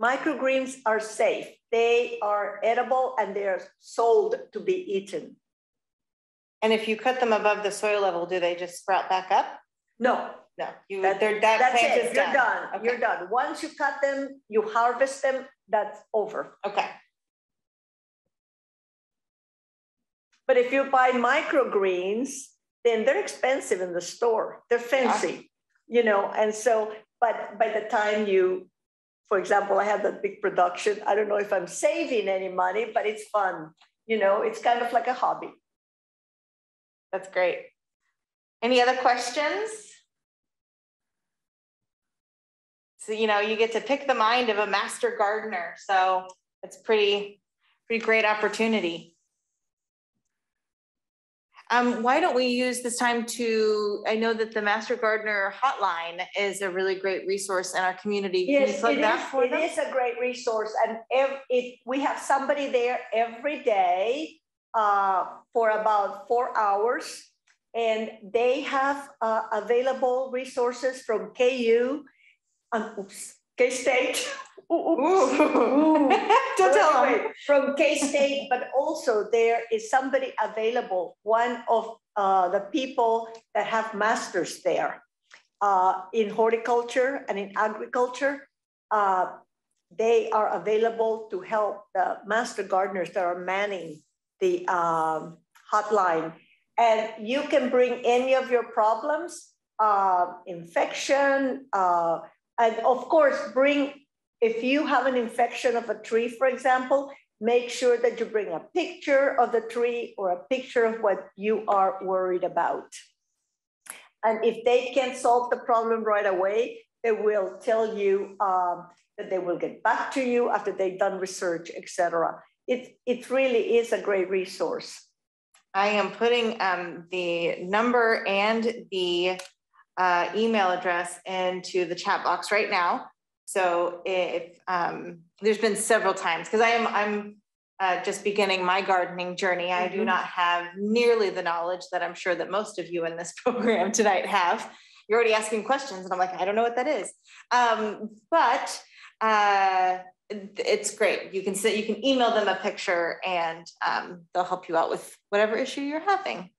Microgreens are safe. They are edible and they're sold to be eaten. And if you cut them above the soil level, do they just sprout back up? No. No, That's it. You're done. Okay. You're done. Once you cut them, you harvest them, that's over. Okay. But if you buy microgreens, then they're expensive in the store. They're fancy, you know, and so, but by the time you, for example, I have that big production. I don't know if I'm saving any money, but it's fun. You know, it's kind of like a hobby. That's great. Any other questions? So, you know, you get to pick the mind of a master gardener. So it's pretty great opportunity. Why don't we use this time to, I know that the Master Gardener Hotline is a really great resource in our community. Yes, it is a great resource. And we have somebody there every day for about 4 hours. And they have available resources from KU, K-State. Don't tell them. From K-State, but also there is somebody available, one of the people that have masters there in horticulture and in agriculture. They are available to help the master gardeners that are manning the hotline. And you can bring any of your problems, infection, and of course, if you have an infection of a tree, for example, make sure that you bring a picture of the tree or a picture of what you are worried about. And if they can't solve the problem right away, they will tell you that they will get back to you after they've done research, etc. It really is a great resource. I am putting the number and the email address into the chat box right now. So if there's been several times, because I'm just beginning my gardening journey. I do not have nearly the knowledge that I'm sure that most of you in this program tonight have. You're already asking questions and I'm like, I don't know what that is. But it's great. You can email them a picture and they'll help you out with whatever issue you're having.